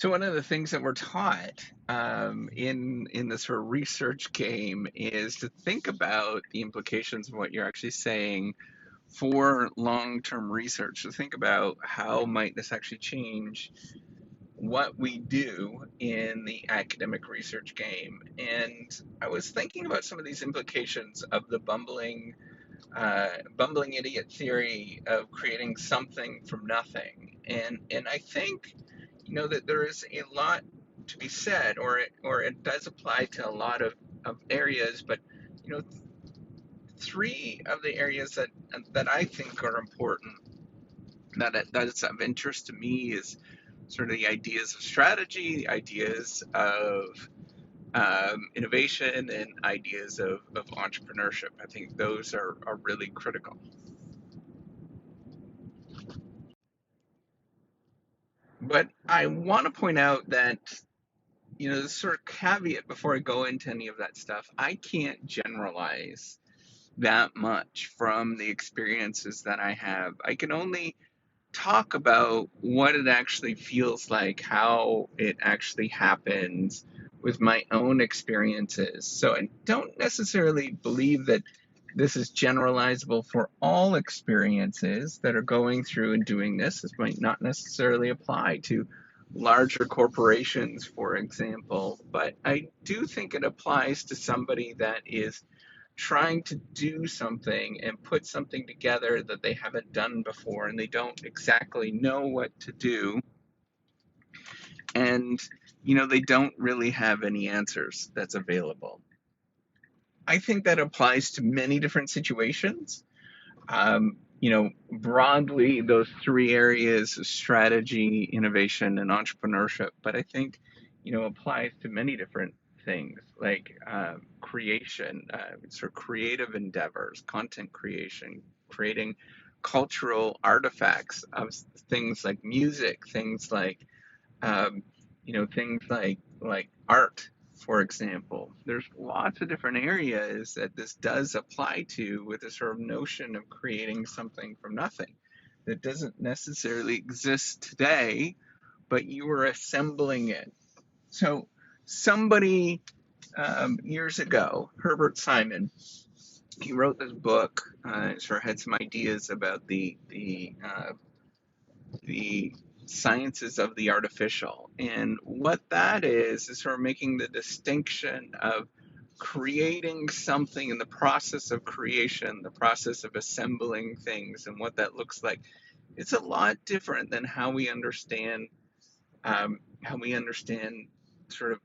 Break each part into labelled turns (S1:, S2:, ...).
S1: So one of the things that we're taught in the sort of research game is to think about the implications of what you're actually saying for long-term research. To think about how might this actually change what we do in the academic research game. And I was thinking about some of these implications of the bumbling idiot theory of creating something from nothing. And I think that there is a lot to be said, or it does apply to a lot of areas, but you know, three of the areas that I think are important that is of interest to me is sort of the ideas of strategy, the ideas of innovation, and ideas of entrepreneurship. I think those are really critical. But I want to point out that, the sort of caveat before I go into any of that stuff, I can't generalize that much from the experiences that I have. I can only talk about what it actually feels like, how it actually happens with my own experiences. So I don't necessarily believe that this is generalizable for all experiences that are going through and doing this. This might not necessarily apply to larger corporations, for example, but I do think it applies to somebody that is trying to do something and put something together that they haven't done before and they don't exactly know what to do. And, they don't really have any answers that's available. I think that applies to many different situations. Broadly, those three areas, strategy, innovation, and entrepreneurship, but I think, applies to many different things like creation, sort of creative endeavors, content creation, creating cultural artifacts of things like music, um, things like art, for example. There's lots of different areas that this does apply to with the sort of notion of creating something from nothing that doesn't necessarily exist today, but you were assembling it. So somebody years ago, Herbert Simon, he wrote this book. Sort of had some ideas about the sciences of the artificial. And what that is sort of making the distinction of creating something in the process of creation, the process of assembling things, and what that looks like. It's a lot different than how we understand sort of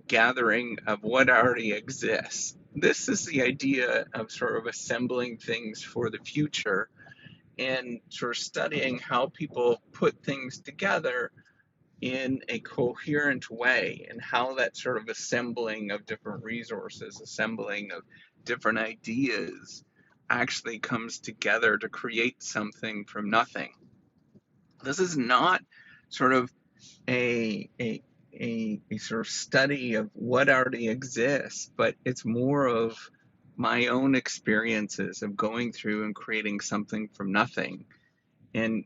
S1: gathering of what already exists. This is the idea of sort of assembling things for the future and sort of studying how people put things together in a coherent way and how that sort of assembling of different resources, assembling of different ideas actually comes together to create something from nothing. This is not sort of a sort of study of what already exists, but it's more of my own experiences of going through and creating something from nothing and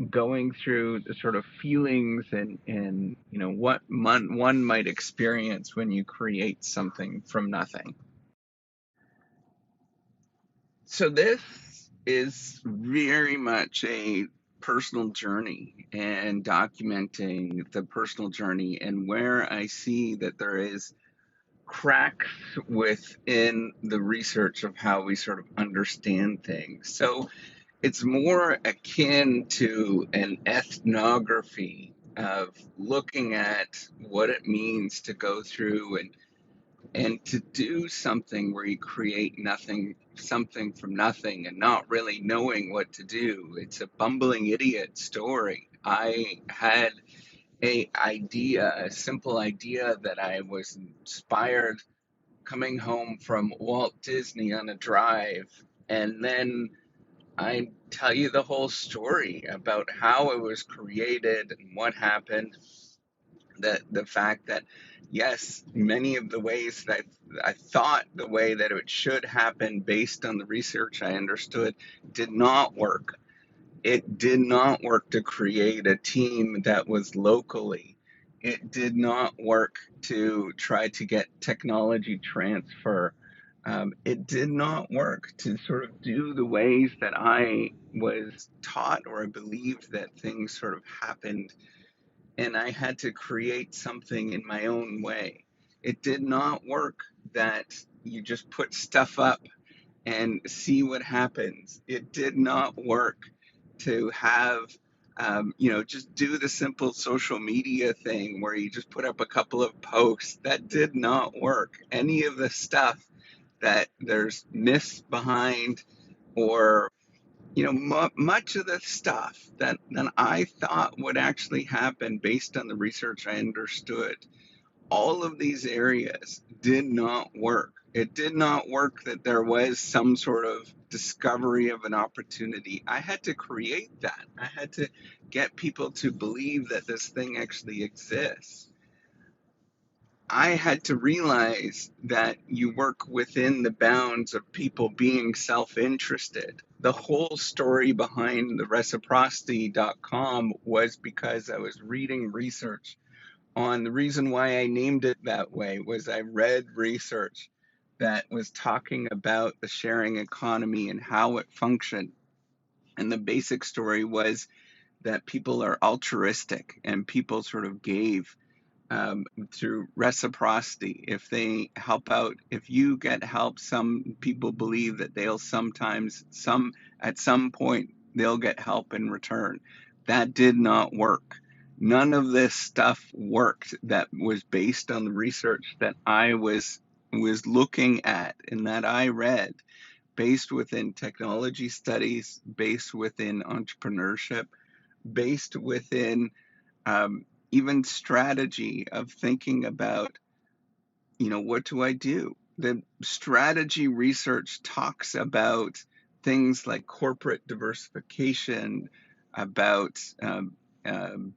S1: going through the sort of feelings and what one might experience when you create something from nothing. So this is very much a personal journey and documenting the personal journey and where I see that there is cracks within the research of how we sort of understand things. So it's more akin to an ethnography of looking at what it means to go through and to do something where you create something from nothing and not really knowing what to do. It's a bumbling idiot story. I had a simple idea that I was inspired coming home from Walt Disney on a drive, and then I tell you the whole story about how it was created and what happened. The fact that yes, many of the ways that I thought the way that it should happen based on the research I understood did not work. It did not work to create a team that was locally It did not work to try to get technology transfer. It did not work to sort of do the ways that I was taught or I believed that things sort of happened, and I had to create something in my own way. It did not work that you just put stuff up and see what happens. It did not work to have, just do the simple social media thing where you just put up a couple of posts. That did not work. Any of the stuff that there's myths behind, or much of the stuff that I thought would actually happen based on the research I understood, all of these areas did not work. It did not work that there was some sort of discovery of an opportunity. I had to create that. I had to get people to believe that this thing actually exists. I had to realize that you work within the bounds of people being self interested. The whole story behind the reciprocity.com was because I was reading research on the reason why I named it that way was I read research that was talking about the sharing economy and how it functioned. And the basic story was that people are altruistic and people sort of gave through reciprocity. If they help out, if you get help, some people believe that they'll sometimes, at some point, they'll get help in return. That did not work. None of this stuff worked that was based on the research that I was looking at and that I read, based within technology studies, based within entrepreneurship, based within even strategy of thinking about, what do I do? The strategy research talks about things like corporate diversification, about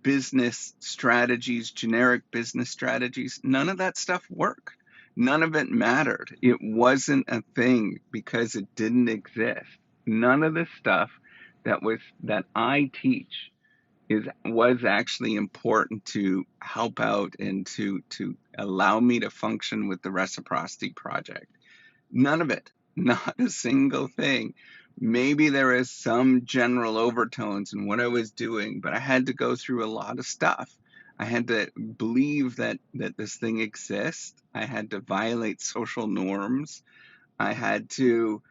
S1: business strategies, generic business strategies. None of that stuff worked. None of it mattered. It wasn't a thing because it didn't exist. None of the stuff that I teach was actually important to help out and to allow me to function with the reciprocity project. None of it, not a single thing. Maybe there is some general overtones in what I was doing, but I had to go through a lot of stuff. I had to believe that this thing exists. I had to violate social norms. I had to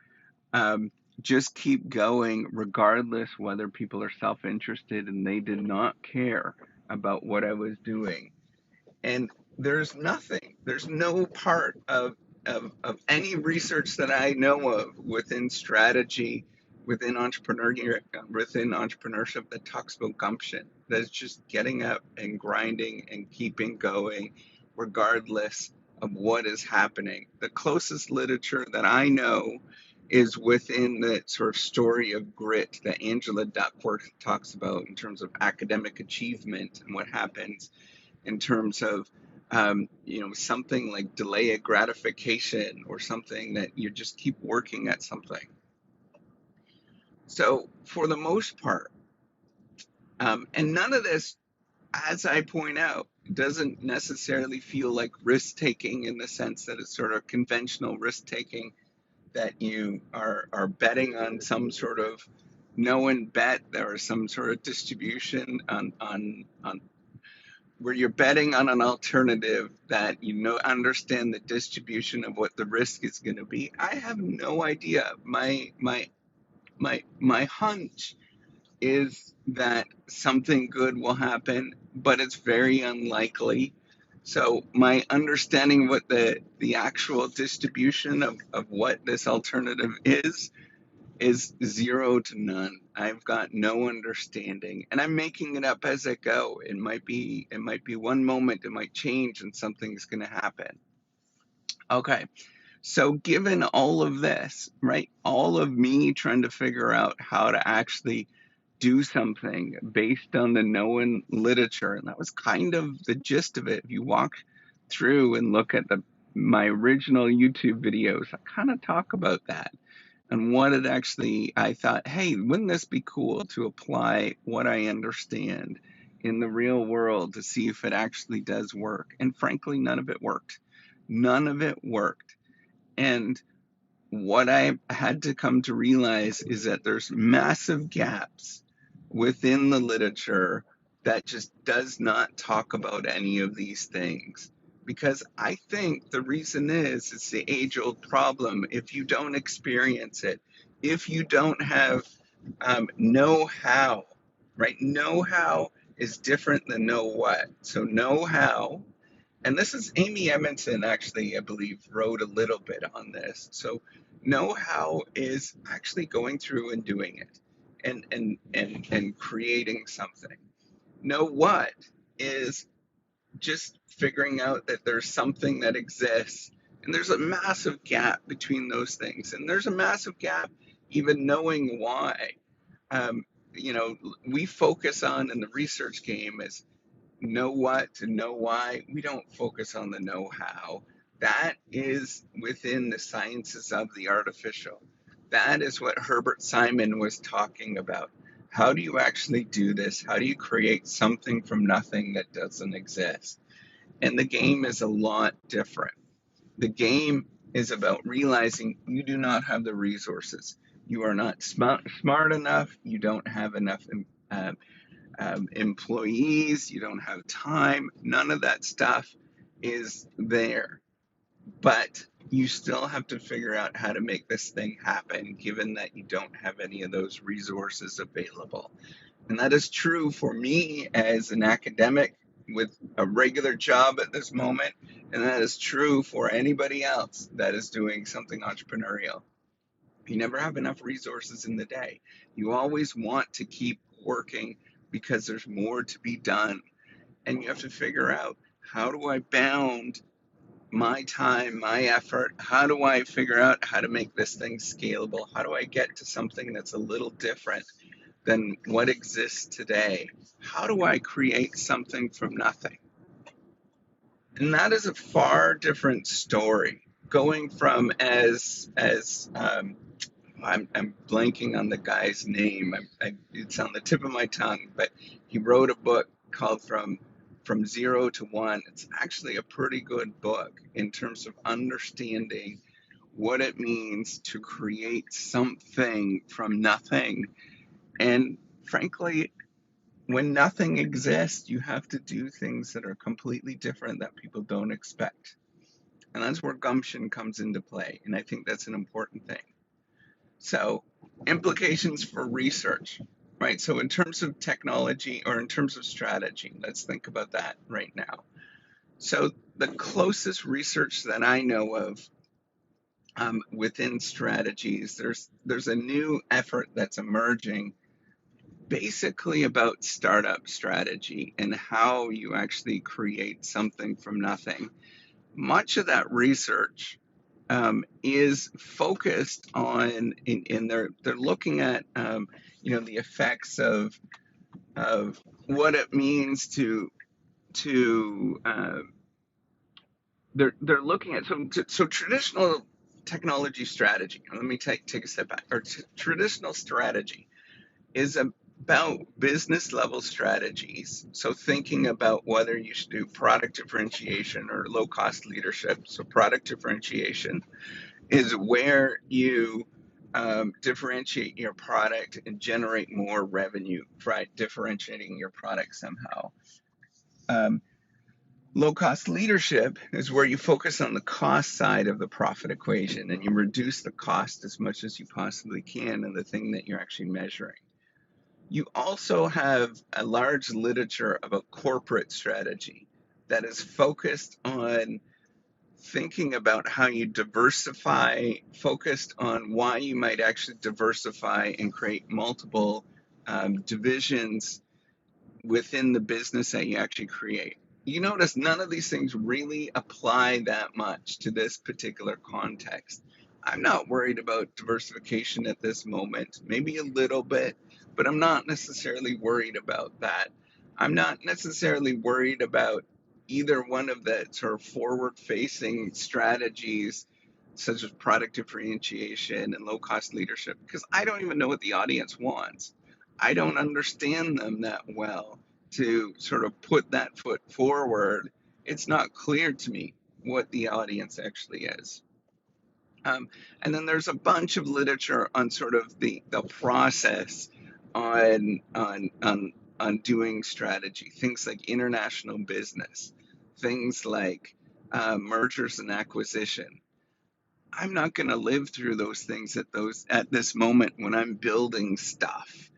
S1: just keep going regardless whether people are self-interested, and they did not care about what I was doing. And there's no part of any research that I know of within strategy, within entrepreneurship that talks about gumption. That's just getting up and grinding and keeping going regardless of what is happening. The closest literature that I know is within the sort of story of grit that Angela Duckworth talks about in terms of academic achievement and what happens in terms of something like delayed gratification, or something that you just keep working at something. So for the most part, and none of this, as I point out, doesn't necessarily feel like risk taking in the sense that it's sort of conventional risk taking, that you are betting on some sort of known bet. There is some sort of distribution on where you're betting on an alternative that understand the distribution of what the risk is going to be. I have no idea. My hunch is that something good will happen, but it's very unlikely. So my understanding of what the actual distribution of what this alternative is 0 to none. I've got no understanding, and I'm making it up as I go. It might be one moment, it might change, and something's going to happen. Okay, so given all of this, right, all of me trying to figure out how to actually do something based on the known literature, and that was kind of the gist of it. If you walk through and look at my original YouTube videos, I kind of talk about that. And what it actually, I thought, hey, wouldn't this be cool to apply what I understand in the real world to see if it actually does work. And frankly, none of it worked. None of it worked. And what I had to come to realize is that there's massive gaps within the literature that just does not talk about any of these things. Because I think the reason is it's the age old problem. If you don't experience it, if you don't have know how, right? Know how is different than know what. So, know how, and this is Amy Edmondson actually, I believe, wrote a little bit on this. So, know how is actually going through and doing it and creating something. Know what is just figuring out that there's something that exists. And there's a massive gap between those things. And there's a massive gap even knowing why. Um, you know, we focus on in the research game is know what to know why. We don't focus on the know how. That is within the sciences of the artificial. That is what Herbert Simon was talking about. How do you actually do this? How do you create something from nothing that doesn't exist? And the game is a lot different. The game is about realizing you do not have the resources. You are not smart enough. You don't have enough employees. You don't have time. None of that stuff is there. But you still have to figure out how to make this thing happen, given that you don't have any of those resources available. And that is true for me as an academic with a regular job at this moment. And that is true for anybody else that is doing something entrepreneurial. You never have enough resources in the day. You always want to keep working because there's more to be done. And you have to figure out, how do I bound my time, my effort? How do I figure out how to make this thing scalable? How do I get to something that's a little different than what exists today? How do I create something from nothing? And that is a far different story. Going from I'm blanking on the guy's name. It's on the tip of my tongue, but he wrote a book called From Zero to One. It's actually a pretty good book in terms of understanding what it means to create something from nothing. And frankly, when nothing exists, you have to do things that are completely different that people don't expect. And that's where gumption comes into play. And I think that's an important thing. So, implications for research, right? So, in terms of technology or in terms of strategy, let's think about that right now. So, the closest research that I know of within strategies, there's a new effort that's emerging basically about startup strategy and how you actually create something from nothing. Much of that research is focused on, and they're looking at the effects of what it means to they're looking at so traditional technology strategy. Let me take a step back. Or traditional strategy is about business level strategies. So thinking about whether you should do product differentiation or low cost leadership. So product differentiation is where you differentiate your product and generate more revenue, right? Differentiating your product somehow. Um, Low cost leadership is where you focus on the cost side of the profit equation and you reduce the cost as much as you possibly can in the thing that you're actually measuring. You also have a large literature about corporate strategy that is focused on thinking about how you diversify, focused on why you might actually diversify and create multiple divisions within the business that you actually create. You notice none of these things really apply that much to this particular context. I'm not worried about diversification at this moment, maybe a little bit, but I'm not necessarily worried about that. I'm not necessarily worried about either one of the sort of forward facing strategies such as product differentiation and low cost leadership because I don't even know what the audience wants. I don't understand them that well. to sort of put that foot forward, it's not clear to me what the audience actually is. Um, and then there's a bunch of literature on sort of the process on doing strategy, things like international business, things like mergers and acquisition. I'm not going to live through those things at this moment when I'm building stuff.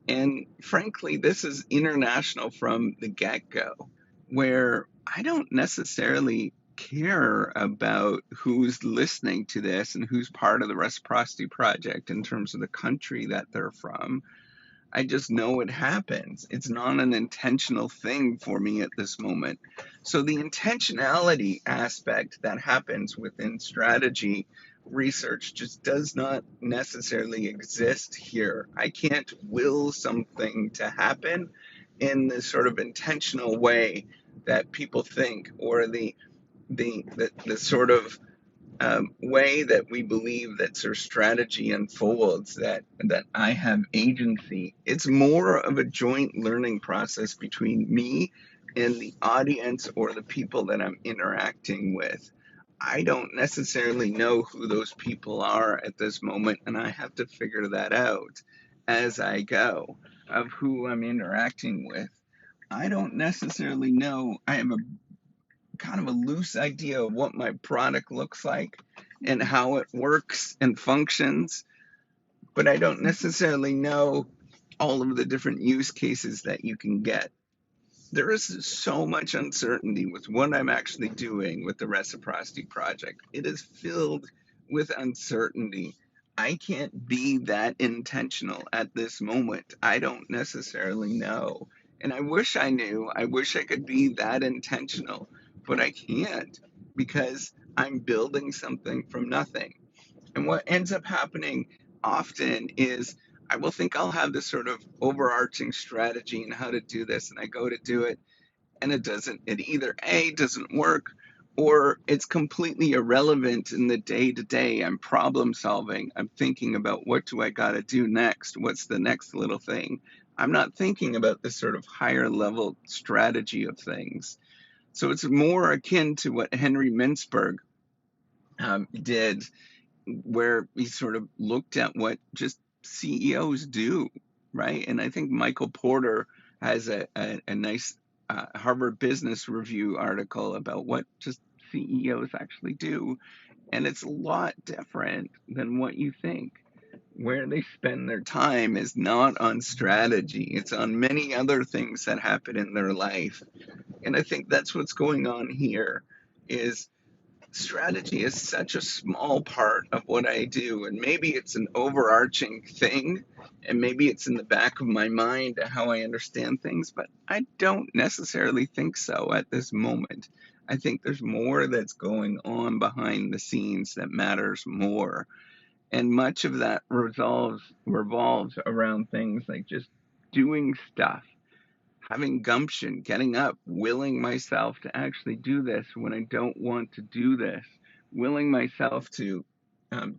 S1: And frankly, this is international from the get go, where I don't necessarily care about who's listening to this and who's part of the Reciprocity Project in terms of the country that they're from. I just know it happens. It's not an intentional thing for me at this moment. So, the intentionality aspect that happens within strategy research just does not necessarily exist here. I can't will something to happen in the sort of intentional way that people think, or the sort of way that we believe that sort of strategy unfolds, that I have agency. It's more of a joint learning process between me and the audience or the people that I'm interacting with. I don't necessarily know who those people are at this moment, and I have to figure that out as I go of who I'm interacting with. I don't necessarily know. I have a kind of a loose idea of what my product looks like and how it works and functions, but I don't necessarily know all of the different use cases that you can get. There is so much uncertainty with what I'm actually doing with the Reciprocity Project. It is filled with uncertainty. I can't be that intentional at this moment. I don't necessarily know. And I wish I knew. I wish I could be that intentional, but I can't because I'm building something from nothing. And what ends up happening often is I will think I'll have this sort of overarching strategy and how to do this, and I go to do it, and it doesn't. It either A, doesn't work, or it's completely irrelevant in the day to day. I'm problem solving. I'm thinking about what do I got to do next? What's the next little thing? I'm not thinking about this sort of higher level strategy of things. So it's more akin to what Henry Mintzberg did, where he sort of looked at what just CEOs do, right? And I think Michael Porter has a nice Harvard Business Review article about what just CEOs actually do. And it's a lot different than what you think. Where they spend their time is not on strategy, it's on many other things that happen in their life. And I think that's what's going on here is strategy is such a small part of what I do, and maybe it's an overarching thing, and maybe it's in the back of my mind how I understand things, but I don't necessarily think so at this moment. I think there's more that's going on behind the scenes that matters more, and much of that revolves around things like just doing stuff, having gumption, getting up, willing myself to actually do this when I don't want to do this, willing myself to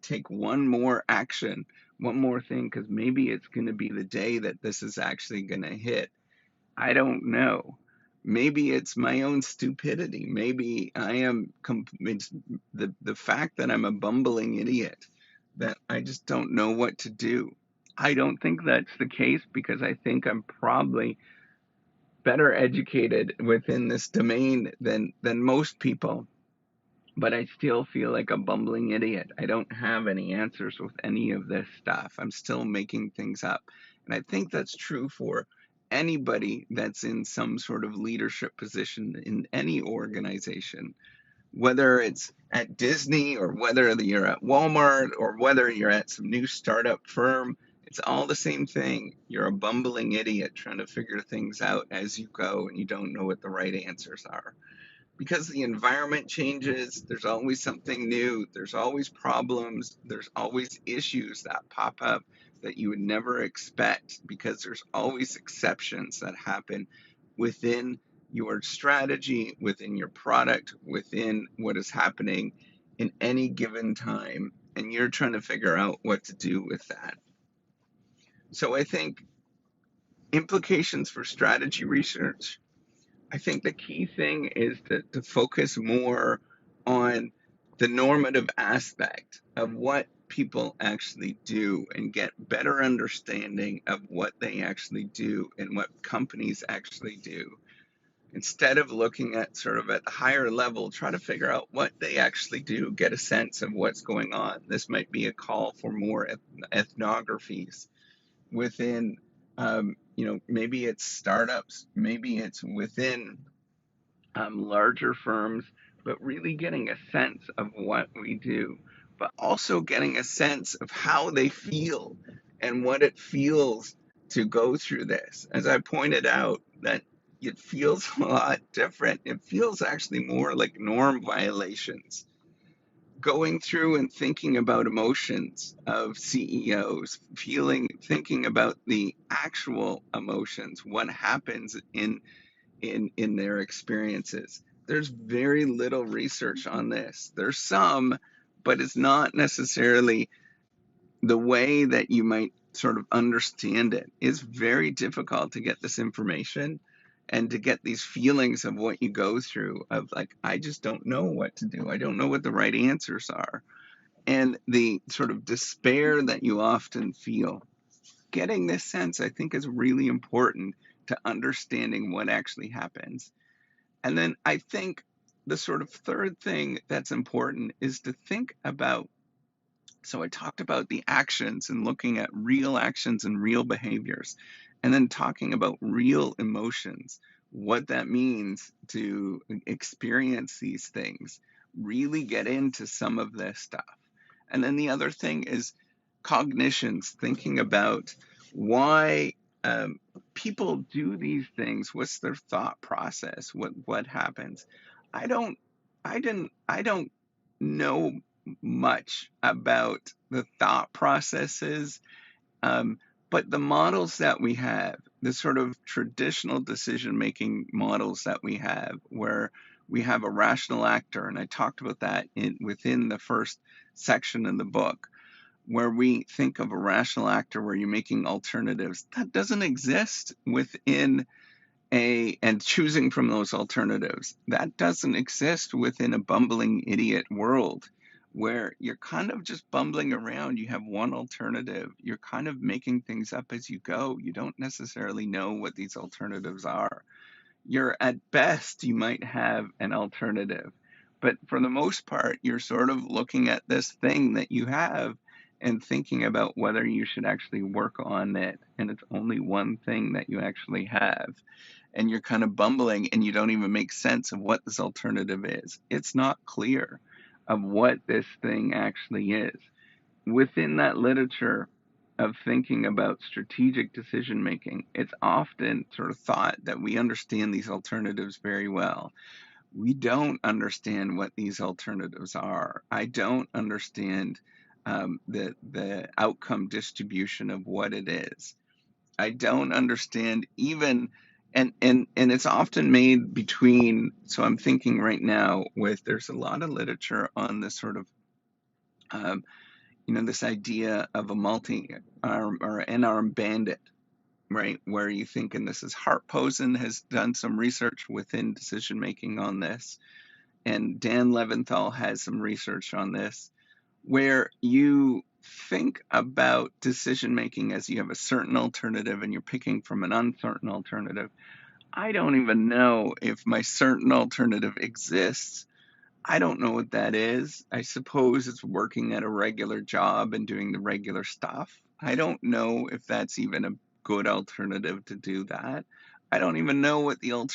S1: take one more action, one more thing, because maybe it's going to be the day that this is actually going to hit. I don't know. Maybe it's my own stupidity. Maybe I am. It's the fact that I'm a bumbling idiot, that I just don't know what to do. I don't think that's the case because I think I'm probably better educated within this domain than most people, but I still feel like a bumbling idiot. I don't have any answers with any of this stuff. I'm still making things up. And I think that's true for anybody that's in some sort of leadership position in any organization, whether it's at Disney or whether you're at Walmart or whether you're at some new startup firm. It's all the same thing. You're a bumbling idiot trying to figure things out as you go, and you don't know what the right answers are. Because the environment changes, there's always something new, there's always problems, there's always issues that pop up that you would never expect, because there's always exceptions that happen within your strategy, within your product, within what is happening in any given time. And you're trying to figure out what to do with that. So I think Implications for strategy research. I think the key thing is to focus more on the normative aspect of what people actually do and get better understanding of what they actually do and what companies actually do. Instead of looking at sort of at the higher level, try to figure out what they actually do, get a sense of what's going on. This might be a call for more ethnographies within, maybe it's startups, maybe it's within larger firms, but really getting a sense of what we do, but also getting a sense of how they feel and what it feels to go through this. As I pointed out, that it feels a lot different. It feels actually more like norm violations. Going through and thinking about emotions of CEOs, thinking about the actual emotions, what happens in their experiences. There's very little research on this. There's some, but it's not necessarily the way that you might sort of understand it. It's very difficult to get this information and to get these feelings of what you go through of like, I just don't know what to do. I don't know what the right answers are. And the sort of despair that you often feel. Getting this sense, I think, is really important to understanding what actually happens. And then I think the sort of third thing that's important is to think about. So I talked about the actions and looking at real actions and real behaviors, and then talking about real emotions, what that means to experience these things, really get into some of this stuff. And then the other thing is cognitions, thinking about why people do these things. What's their thought process? What happens? I don't I don't know much about the thought processes, um, but the models that we have, the sort of traditional decision making models that we have, where we have a rational actor, and I talked about that within the first section in the book, where we think of a rational actor where you're making alternatives. That doesn't exist within and choosing from those alternatives. That doesn't exist within a bumbling idiot world where you're kind of just bumbling around. You have one alternative. You're kind of making things up as you go. You don't necessarily know what these alternatives are. You're at best, you might have an alternative. But for the most part, you're sort of looking at this thing that you have and thinking about whether you should actually work on it. And it's only one thing that you actually have. And you're kind of bumbling and you don't even make sense of what this alternative is. It's not clear of what this thing actually is. Within that literature of thinking about strategic decision making, it's often sort of thought that we understand these alternatives very well. We don't understand what these alternatives are. I don't understand the outcome distribution of what it is. I don't understand even, and it's often made between. So I'm thinking right now with there's a lot of literature on this sort of um, this idea of a multi-arm or n-arm bandit, right? Where you think, and this is Hartposen has done some research within decision making on this, and Dan Leventhal has some research on this, where you think about decision making as you have a certain alternative and you're picking from an uncertain alternative. I don't even know if my certain alternative exists. I don't know what that is. I suppose it's working at a regular job and doing the regular stuff. I don't know if that's even a good alternative to do that. I don't even know what the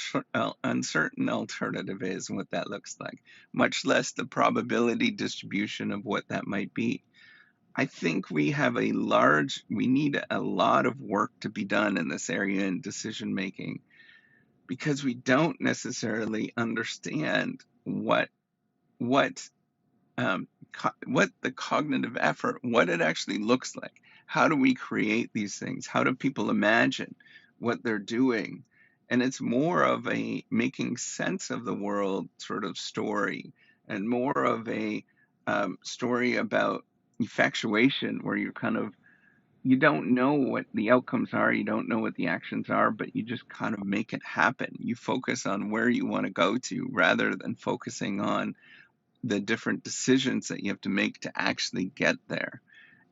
S1: uncertain alternative is and what that looks like, much less the probability distribution of what that might be. I think we need a lot of work to be done in this area in decision making because we don't necessarily understand what what the cognitive effort, what it actually looks like. How do we create these things? How do people imagine what they're doing? And it's more of a making sense of the world sort of story, and more of a story about effectuation, where you're kind of you don't know what the outcomes are, you don't know what the actions are, but you just kind of make it happen. You focus on where you want to go to rather than focusing on the different decisions that you have to make to actually get there.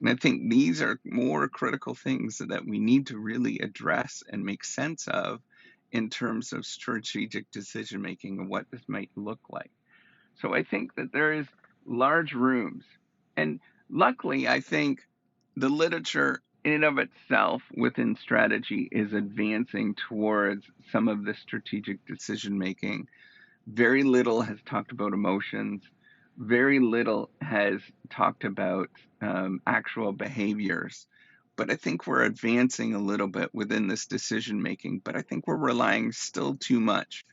S1: And I think these are more critical things that we need to really address and make sense of in terms of strategic decision making and what this might look like. So I think that there is large rooms. And luckily, I think the literature in and of itself within strategy is advancing towards some of the strategic decision making. Very little has talked about emotions. Very little has talked about actual behaviors. But I think we're advancing a little bit within this decision making. But I think we're relying still too much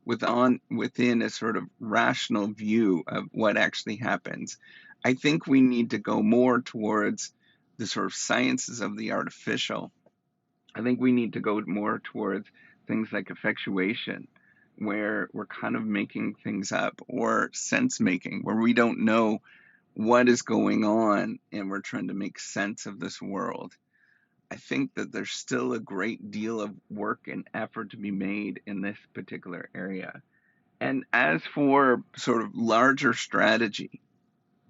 S1: within a sort of rational view of what actually happens. I think we need to go more towards the sort of sciences of the artificial. I think we need to go more towards things like effectuation, where we're kind of making things up, or sense making, where we don't know what is going on and we're trying to make sense of this world. I think that there's still a great deal of work and effort to be made in this particular area. And as for sort of larger strategy,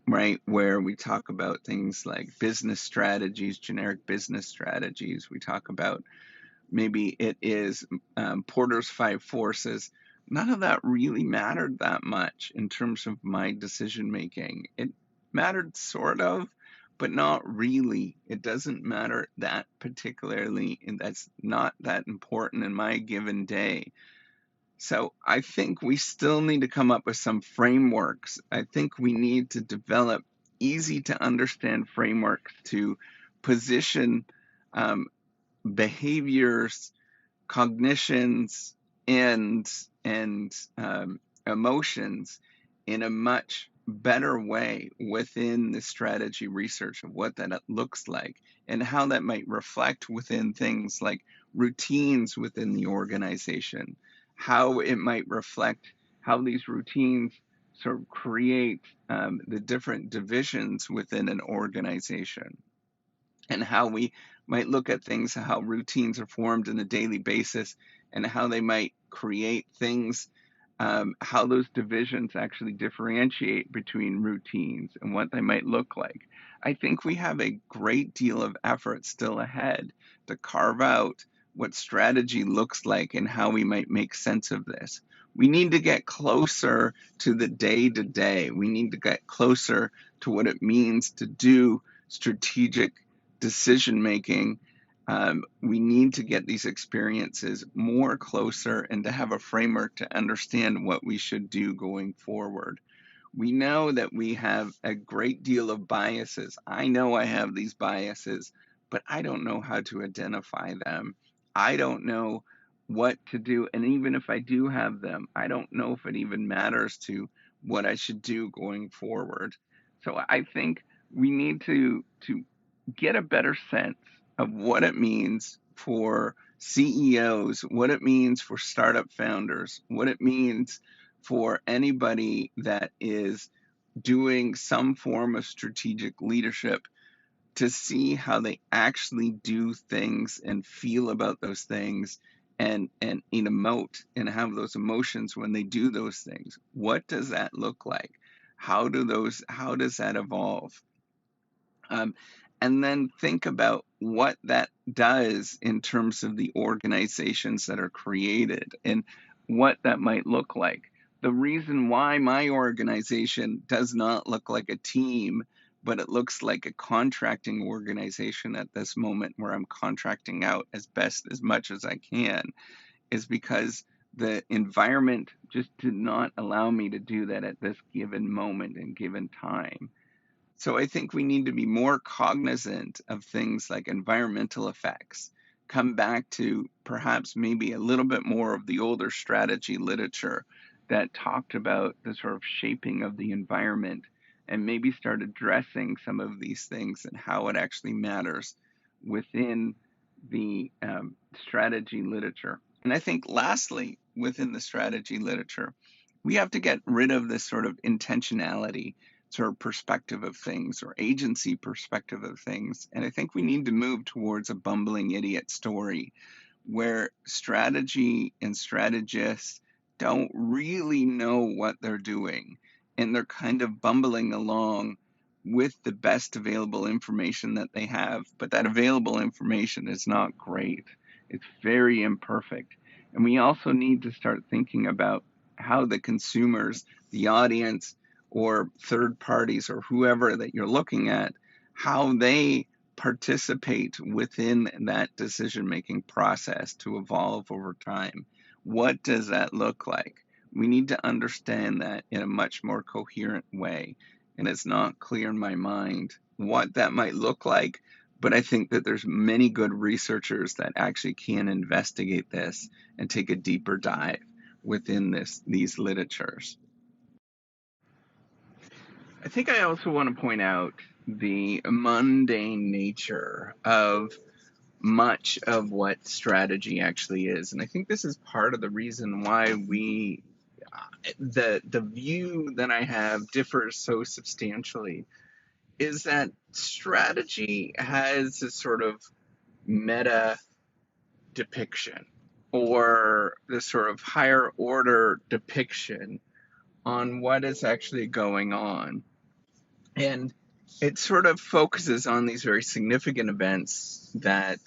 S1: right, where we talk about things like business strategies, generic business strategies, we talk about maybe it is Porter's five forces. None of that really mattered that much in terms of my decision making. It mattered sort of, but not really. It doesn't matter that particularly, and that's not that important in my given day. So I think we still need to come up with some frameworks. I think we need to develop easy to understand frameworks to position um, behaviors, cognitions, and emotions in a much better way within the strategy research of what that looks like and how that might reflect within things like routines within the organization, how it might reflect how these routines sort of create the different divisions within an organization, and how we might look at things, how routines are formed on a daily basis, and how they might create things, how those divisions actually differentiate between routines and what they might look like. I think we have a great deal of effort still ahead to carve out what strategy looks like and how we might make sense of this. We need to get closer to the day to day. We need to get closer to what it means to do strategic decision making. We need to get these experiences more closer and to have a framework to understand what we should do going forward. We know that we have a great deal of biases. I know I have these biases, but I don't know how to identify them. I don't know what to do. And even if I do have them, I don't know if it even matters to what I should do going forward. So I think we need to get a better sense of what it means for CEOs, what it means for startup founders, what it means for anybody that is doing some form of strategic leadership, to see how they actually do things and feel about those things, and emote and have those emotions when they do those things. What does that look like? How does that evolve? Um, and then think about what that does in terms of the organizations that are created and what that might look like. The reason why my organization does not look like a team, but it looks like a contracting organization at this moment, where I'm contracting out as much as I can, is because the environment just did not allow me to do that at this given moment and given time. So I think we need to be more cognizant of things like environmental effects, come back to perhaps maybe a little bit more of the older strategy literature that talked about the sort of shaping of the environment, and maybe start addressing some of these things and how it actually matters within the strategy literature. And I think lastly, within the strategy literature, we have to get rid of this sort of intentionality, sort of perspective of things or agency perspective of things. And I think we need to move towards a bumbling idiot story where strategy and strategists don't really know what they're doing, and they're kind of bumbling along with the best available information that they have, but that available information is not great. It's very imperfect. And we also need to start thinking about how the consumers, the audience, or third parties, or whoever that you're looking at, how they participate within that decision making process to evolve over time. What does that look like? We need to understand that in a much more coherent way. And it's not clear in my mind what that might look like, but I think that there's many good researchers that actually can investigate this and take a deeper dive within these literatures. I think I also want to point out the mundane nature of much of what strategy actually is. And I think this is part of the reason why the view that I have differs so substantially, is that strategy has a sort of meta depiction or this sort of higher order depiction on what is actually going on. And it sort of focuses on these very significant events that,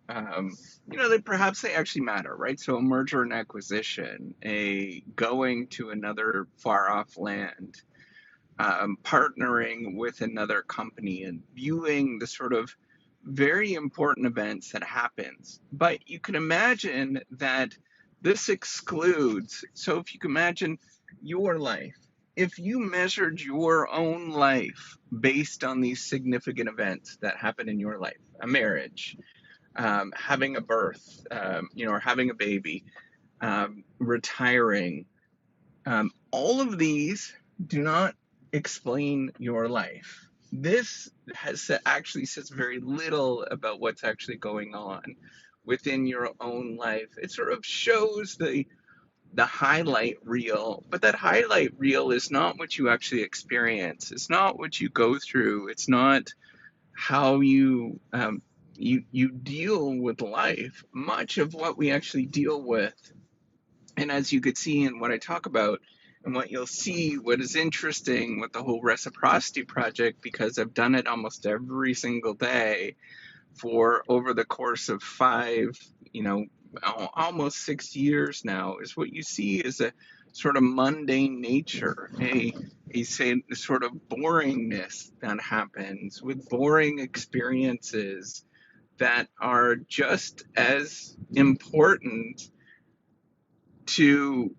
S1: that perhaps they actually matter, right? So a merger and acquisition, a going to another far off land, partnering with another company, and viewing the sort of very important events that happens. But you can imagine that this excludes, so if you can imagine your life, if you measured your own life based on these significant events that happen in your life, a marriage, having a birth, or having a baby, retiring, all of these do not explain your life. This actually says very little about what's actually going on within your own life. It sort of shows the highlight reel, but that highlight reel is not what you actually experience. It's not what you go through. It's not how you deal with life. Much of what we actually deal with, and as you could see in what I talk about, and what you'll see, what is interesting with the whole reciprocity project, because I've done it almost every single day for over the course of almost 6 years now, is what you see is a sort of mundane nature, a sort of boringness that happens with boring experiences that are just as important to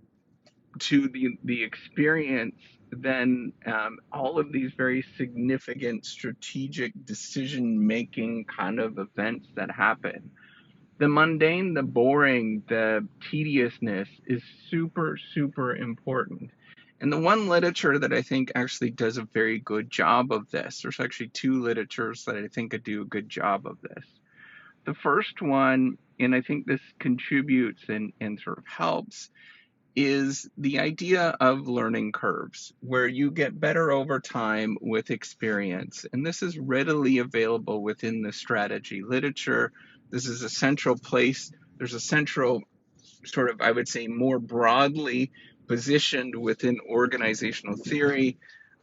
S1: the experience than all of these very significant strategic decision making kind of events that happen. The mundane, the boring, the tediousness is super, super important. And the one literature that I think actually does a very good job of this, there's actually two literatures that I think do a good job of this. The first one, and I think this contributes and sort of helps, is the idea of learning curves, where you get better over time with experience. And this is readily available within the strategy literature. This is a central place. There's a central sort of, I would say, more broadly positioned within organizational theory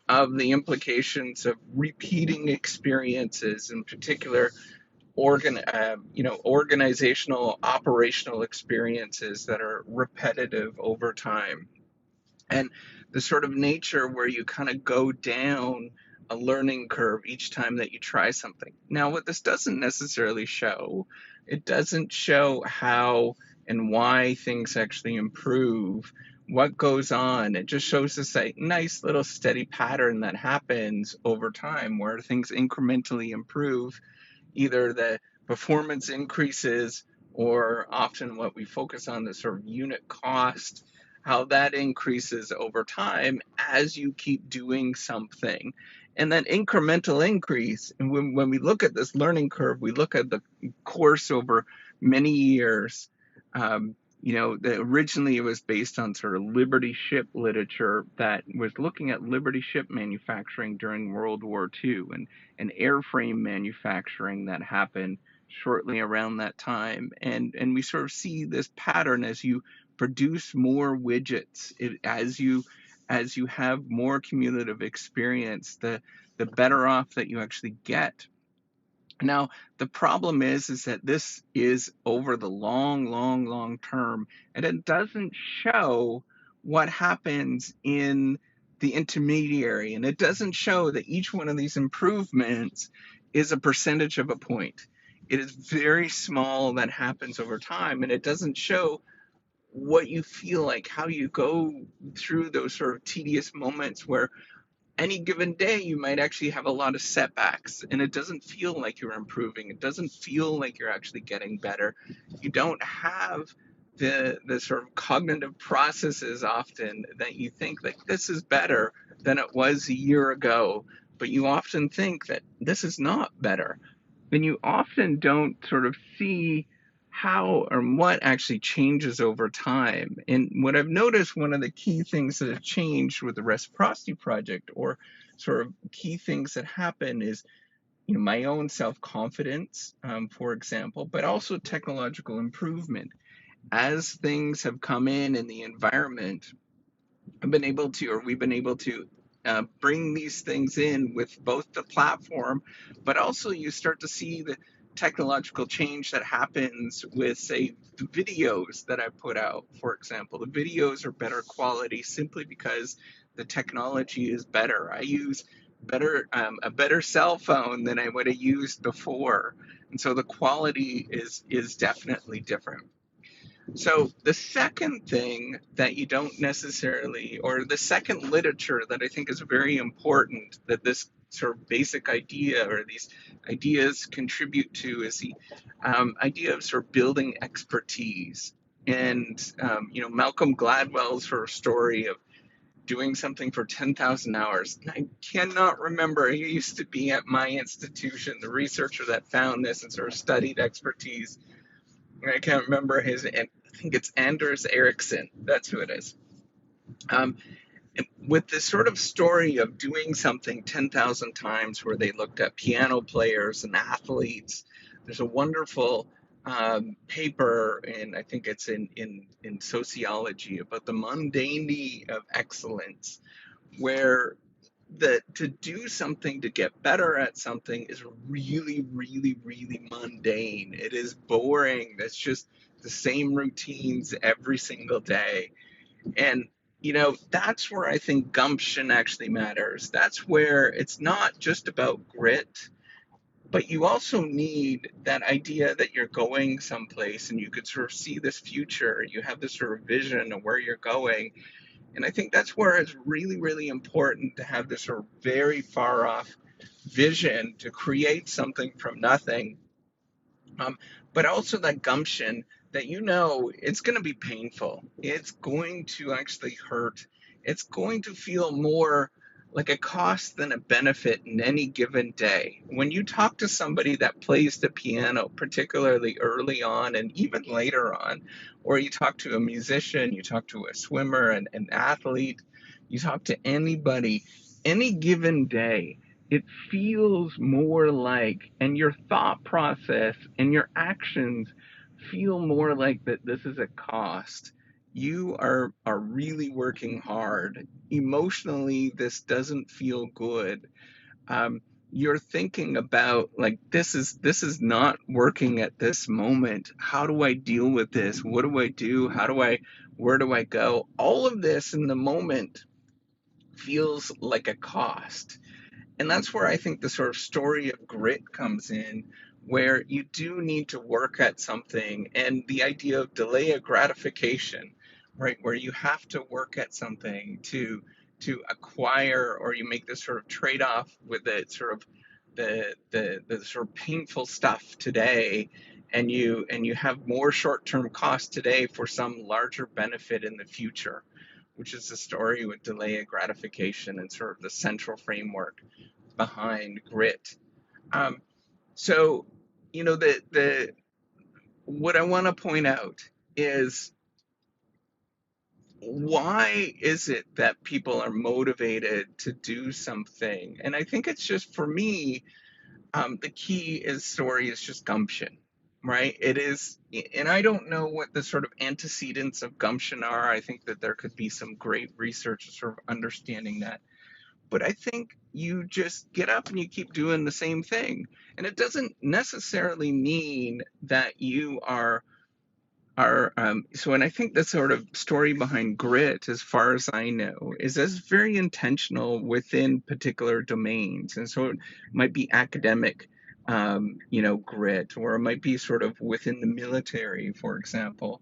S1: of the implications of repeating experiences, in particular organizational, operational experiences that are repetitive over time. And the sort of nature where you kind of go down a learning curve each time that you try something. Now, what this doesn't necessarily show, it doesn't show how and why things actually improve, what goes on. It just shows us a nice little steady pattern that happens over time where things incrementally improve. Either the performance increases, or often what we focus on, the sort of unit cost, how that increases over time as you keep doing something. And that incremental increase, and when we look at this learning curve, we look at the course over many years, Originally it was based on sort of Liberty ship literature that was looking at Liberty ship manufacturing during World War II and airframe manufacturing that happened shortly around that time. And we sort of see this pattern as you produce more widgets, as you have more cumulative experience, the better off that you actually get. Now, the problem is that this is over the long, long, long term, and it doesn't show what happens in the intermediary, and it doesn't show that each one of these improvements is a percentage of a point. It is very small that happens over time, and it doesn't show what you feel like, how you go through those sort of tedious moments where any given day you might actually have a lot of setbacks and it doesn't feel like you're improving. It doesn't feel like you're actually getting better. You don't have the sort of cognitive processes often that you think like this is better than it was a year ago, but you often think that this is not better. Then you often don't sort of see how or what actually changes over time. And what I've noticed, one of the key things that have changed with the reciprocity project, or sort of key things that happen, is my own self-confidence, for example, but also technological improvement. As things have come in the environment, we've been able to bring these things in with both the platform, but also you start to see the technological change that happens with, say, the videos that I put out, for example. The videos are better quality simply because the technology is better. I use a better cell phone than I would have used before, and so the quality is definitely different. So the second thing that you don't necessarily, or the second literature that I think is very important that this sort of basic idea or these ideas contribute to, is the idea of sort of building expertise. And Malcolm Gladwell's sort of story of doing something for 10,000 hours. I cannot remember. He used to be at my institution, the researcher that found this and sort of studied expertise. I can't remember his. I think it's Anders Ericsson. That's who it is. Um, with this sort of story of doing something 10,000 times, where they looked at piano players and athletes. There's a wonderful paper, and I think it's in sociology, about the mundanity of excellence, where to do something, to get better at something, is really, really, really mundane. It is boring. It's just the same routines every single day. And, that's where I think gumption actually matters. That's where it's not just about grit, but you also need that idea that you're going someplace and you could sort of see this future. You have this sort of vision of where you're going, and I think that's where it's really, really important to have this sort of very far off vision to create something from nothing. But also that gumption that it's going to be painful. It's going to actually hurt. It's going to feel more like a cost than a benefit in any given day. When you talk to somebody that plays the piano, particularly early on and even later on, or you talk to a musician, you talk to a swimmer, an athlete, you talk to anybody, any given day, it feels more like, and your thought process and your actions feel more like, that this is a cost. You are really working hard. Emotionally, this doesn't feel good. You're thinking about, like, this is not working at this moment. How do I deal with this? What do I do? Where do I go? All of this in the moment feels like a cost. And that's where I think the sort of story of grit comes in, where you do need to work at something, and the idea of delay of gratification, right? Where you have to work at something to acquire, or you make this sort of trade-off with the sort of painful stuff today, and you have more short-term costs today for some larger benefit in the future, which is the story with delay of gratification and sort of the central framework behind grit. Um, so, the what I want to point out is why is it that people are motivated to do something? And I think it's just, for me, the key is story is just gumption, right? It is, and I don't know what the sort of antecedents of gumption are. I think that there could be some great research sort of understanding that. But I think you just get up and you keep doing the same thing. And it doesn't necessarily mean that you are so, and I think the sort of story behind grit, as far as I know, is as very intentional within particular domains. And so it might be academic, grit, or it might be sort of within the military, for example,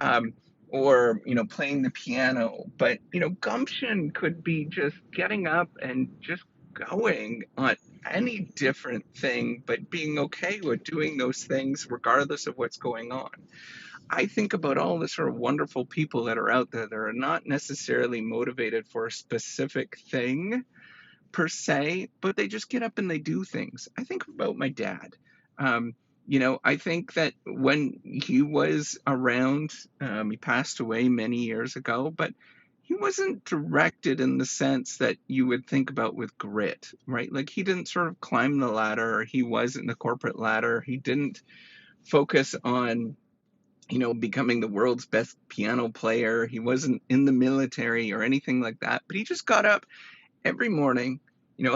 S1: um, or playing the piano. But gumption could be just getting up and just going on any different thing, but being okay with doing those things regardless of what's going on. I think about all the sort of wonderful people that are out there that are not necessarily motivated for a specific thing per se, but they just get up and they do things. I think about my dad. Um, I think that when he was around, he passed away many years ago, but he wasn't directed in the sense that you would think about with grit, right? Like, he didn't sort of climb the ladder, or he wasn't the corporate ladder. He didn't focus on becoming the world's best piano player. He wasn't in the military or anything like that, but he just got up every morning,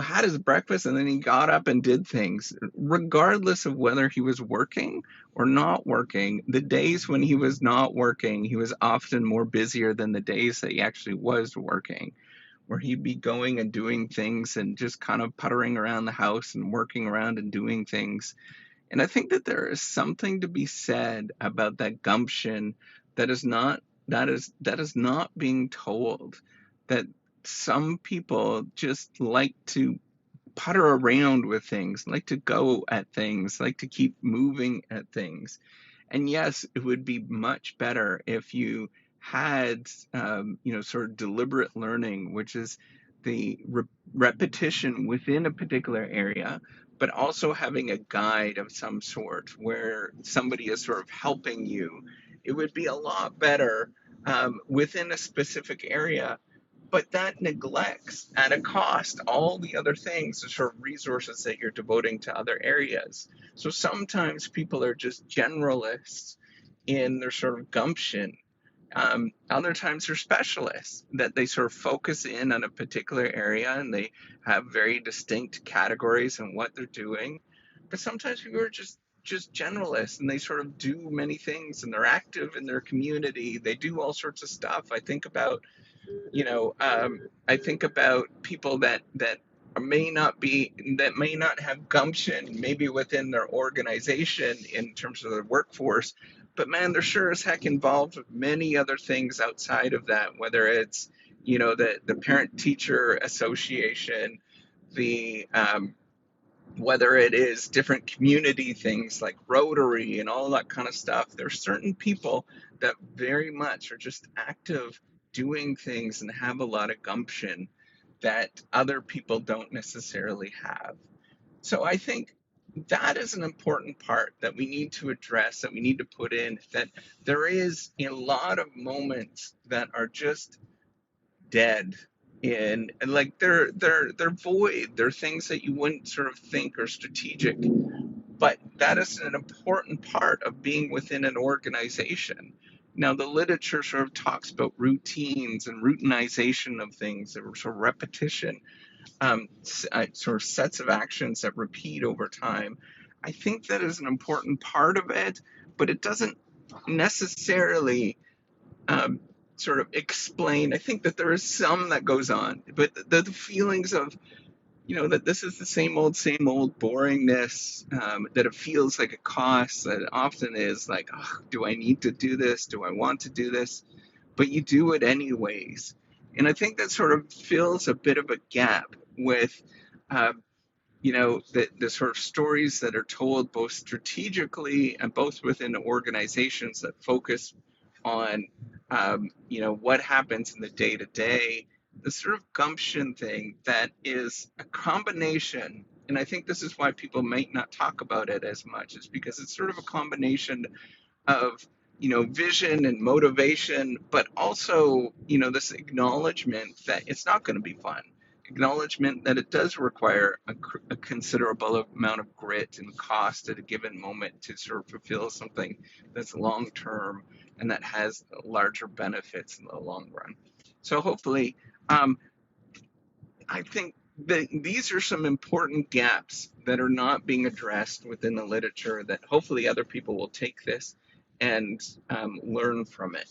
S1: had his breakfast, and then he got up and did things, regardless of whether he was working or not working. The days when he was not working, he was often more busier than the days that he actually was working, where he'd be going and doing things and just kind of puttering around the house and working around and doing things. And I think that there is something to be said about that gumption that is not being told. That some people just like to putter around with things, like to go at things, like to keep moving at things. And yes, it would be much better if you had, sort of deliberate learning, which is the repetition within a particular area, but also having a guide of some sort where somebody is sort of helping you. It would be a lot better within a specific area, but that neglects at a cost all the other things, the sort of resources that you're devoting to other areas. So sometimes people are just generalists in their sort of gumption. Other times they're specialists, that they sort of focus in on a particular area and they have very distinct categories in what they're doing. But sometimes people are just generalists, and they sort of do many things, and they're active in their community. They do all sorts of stuff. I think about people that may not have gumption, maybe within their organization in terms of their workforce, but man, they're sure as heck involved with many other things outside of that, whether it's the parent teacher association, the whether it is different community things like Rotary and all that kind of stuff. There's certain people that very much are just active doing things and have a lot of gumption that other people don't necessarily have. So I think that is an important part that we need to address, that we need to put in, that there is a lot of moments that are just dead, and like they're void. They're things that you wouldn't sort of think are strategic, but that is an important part of being within an organization. Now, the literature sort of talks about routines and routinization of things, or sort of repetition, sort of sets of actions that repeat over time. I think that is an important part of it, but it doesn't necessarily um, sort of explain. I think that there is some that goes on, but the feelings of, that this is the same old boringness, that it feels like a cost, that it often is like, oh, do I need to do this? Do I want to do this? But you do it anyways. And I think that sort of fills a bit of a gap with, uh, the sort of stories that are told both strategically and both within organizations that focus on, what happens in the day to day, the sort of gumption thing that is a combination. And I think this is why people might not talk about it as much, is because it's sort of a combination of vision and motivation, but also, this acknowledgement that it's not going to be fun. Acknowledgement that it does require a considerable amount of grit and cost at a given moment to sort of fulfill something that's long term and that has larger benefits in the long run. So hopefully, um, I think that these are some important gaps that are not being addressed within the literature that hopefully other people will take this and learn from it.